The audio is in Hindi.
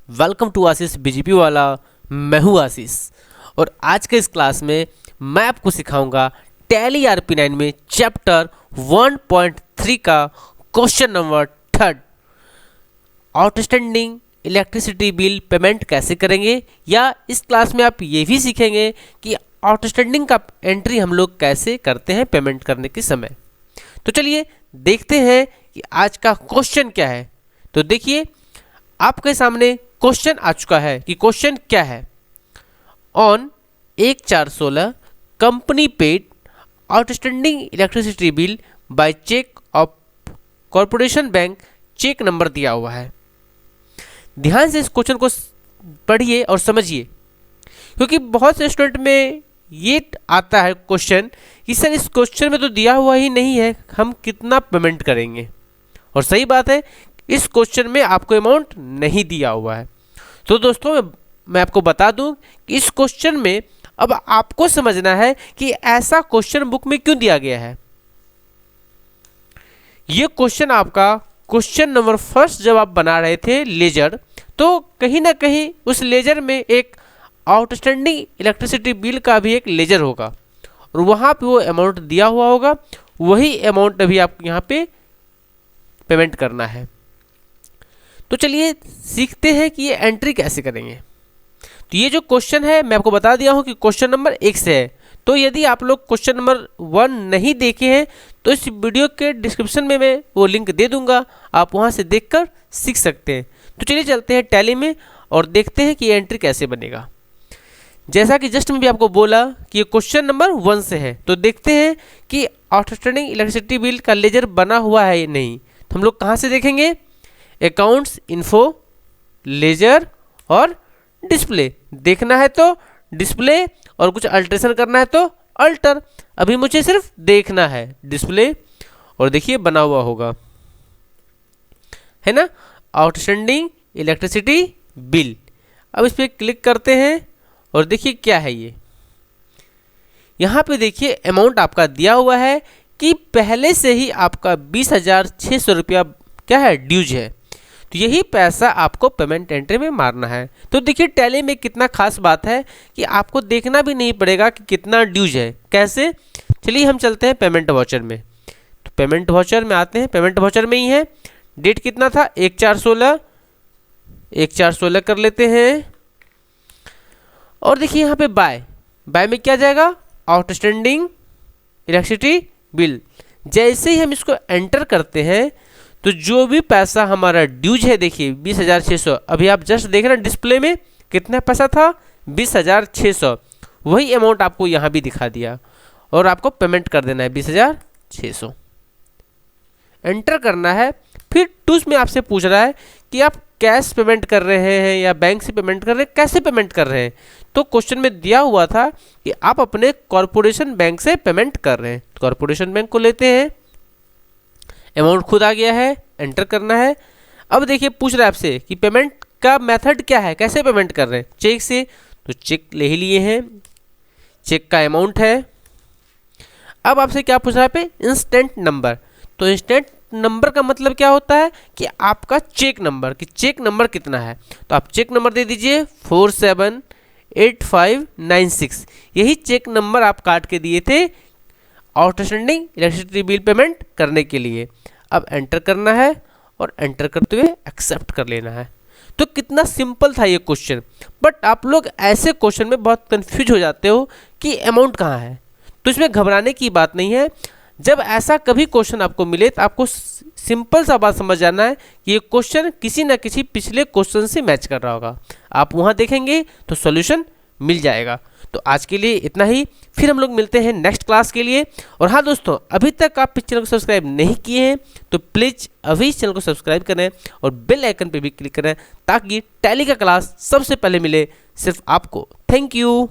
वेलकम टू आशीष बीजीपी वाला। मैं हूँ आशीष और आज के इस क्लास में मैं आपको सिखाऊंगा टैली RP9 में चैप्टर 1.3 का question number 3 outstanding electricity bill payment कैसे करेंगे, या इस क्लास में आप ये भी सीखेंगे कि आउटस्टैंडिंग का एंट्री हम लोग कैसे करते हैं पेमेंट करने के समय। तो चलिए देखते हैं कि आज का क्वेश्चन क्या है। तो देखिए आपके सामने क्वेश्चन आ चुका है कि क्वेश्चन क्या है। On 1/4/16 company paid outstanding electricity bill by cheque of Corporation Bank, cheque number दिया हुआ है। ध्यान से इस क्वेश्चन को पढ़िए और समझिए, क्योंकि बहुत से स्टूडेंट में ये आता है क्वेश्चन कि सर इस क्वेश्चन में तो दिया हुआ ही नहीं है, हम कितना पेमेंट करेंगे। और सही बात है, इस क्वेश्चन में आपको अमाउंट नहीं दिया हुआ है। तो दोस्तों मैं आपको बता दूं कि इस क्वेश्चन में अब आपको समझना है कि ऐसा क्वेश्चन बुक में क्यों दिया गया है। ये क्वेश्चन आपका क्वेश्चन नंबर फर्स्ट जब आप बना रहे थे लेजर, तो कहीं ना कहीं उस लेजर में एक आउटस्टैंडिंग इलेक्ट्रिसिटी बिल का भी एक लेजर होगा और वहाँ पे वो अमाउंट दिया हुआ होगा, वही अमाउंट अभी आपको यहाँ पे पेमेंट करना है। तो चलिए सीखते हैं कि ये एंट्री कैसे करेंगे। तो ये जो क्वेश्चन है मैं आपको बता दिया हूँ कि क्वेश्चन नंबर 1 से है। तो यदि आप लोग क्वेश्चन नंबर 1 नहीं देखे हैं तो इस वीडियो के डिस्क्रिप्शन में मैं वो लिंक दे दूंगा, आप वहाँ से देखकर सीख सकते हैं। तो चलिए चलते हैं टैली में और देखते हैं कि ये एंट्री कैसे बनेगा। जैसा कि जस्ट मैं भी आपको बोला कि ये क्वेश्चन नंबर 1 से है, तो देखते हैं कि आउटस्टैंडिंग इलेक्ट्रिसिटी बिल का लेजर बना हुआ है या नहीं। तो हम लोग कहाँ से देखेंगे? अकाउंट्स, इन्फो, लेजर और डिस्प्ले। देखना है तो डिस्प्ले और कुछ अल्ट्रेशन करना है तो अल्टर। अभी मुझे सिर्फ देखना है डिस्प्ले और देखिए बना हुआ होगा, है ना, आउटस्टैंडिंग इलेक्ट्रिसिटी बिल। अब इस पर क्लिक करते हैं और देखिए क्या है ये। यहाँ पे देखिए अमाउंट आपका दिया हुआ है कि पहले से ही आपका 20,600 रुपया क्या है, ड्यूज है। तो यही पैसा आपको पेमेंट एंट्री में मारना है। तो देखिए टैली में कितना खास बात है कि आपको देखना भी नहीं पड़ेगा कि कितना ड्यूज है। कैसे? चलिए हम चलते हैं पेमेंट वाउचर में। तो पेमेंट वाउचर में आते हैं, पेमेंट वाउचर में ही है। डेट कितना था? 1/4/16, 1/4/16 कर लेते हैं। और देखिए यहाँ पे बाय में क्या जाएगा? Outstanding electricity bill. जैसे ही हम इसको एंटर करते हैं तो जो भी पैसा हमारा ड्यूज है, देखिए 20,600, अभी आप जस्ट देख रहे हैं डिस्प्ले में कितना पैसा था, 20,600। वही अमाउंट आपको यहाँ भी दिखा दिया और आपको पेमेंट कर देना है 20,600। एंटर करना है। फिर टूल्स में आपसे पूछ रहा है कि आप कैश पेमेंट कर रहे हैं या बैंक से पेमेंट कर रहे हैं, कैसे पेमेंट कर रहे हैं। तो क्वेश्चन में दिया हुआ था कि आप अपने कॉरपोरेशन बैंक से पेमेंट कर रहे हैं। तो कॉरपोरेशन बैंक को लेते हैं, अमाउंट खुद आ गया है, एंटर करना है। अब देखिए पूछ रहा है आपसे कि पेमेंट का मेथड क्या है, कैसे पेमेंट कर रहे हैं, चेक से। तो चेक ले ही लिए हैं, चेक का अमाउंट है। अब आपसे क्या पूछ रहा है पे? Instant number. तो इंस्टेंट नंबर का मतलब क्या होता है कि आपका चेक नंबर, कि चेक नंबर कितना है। तो आप चेक नंबर दे दीजिए 478596। यही चेक नंबर आप काट के दिए थे आउटस्टैंडिंग इलेक्ट्रिसिटी बिल पेमेंट करने के लिए। अब एंटर करना है और एंटर करते हुए एक्सेप्ट कर लेना है। तो कितना सिंपल था ये क्वेश्चन। बट आप लोग ऐसे क्वेश्चन में बहुत कंफ्यूज हो जाते हो कि अमाउंट कहाँ है। तो इसमें घबराने की बात नहीं है। जब ऐसा कभी क्वेश्चन आपको मिले तो आपको सिंपल सा बात समझ जाना है कि ये क्वेश्चन किसी न किसी पिछले क्वेश्चन से मैच कर रहा होगा। आप वहाँ देखेंगे तो सॉल्यूशन मिल जाएगा। तो आज के लिए इतना ही, फिर हम लोग मिलते हैं नेक्स्ट क्लास के लिए। और हाँ दोस्तों, अभी तक आप इस चैनल को सब्सक्राइब नहीं किए हैं तो प्लीज़ अभी इस चैनल को सब्सक्राइब करें और बेल आइकन पे भी क्लिक करें ताकि टैली का क्लास सबसे पहले मिले सिर्फ आपको। Thank you.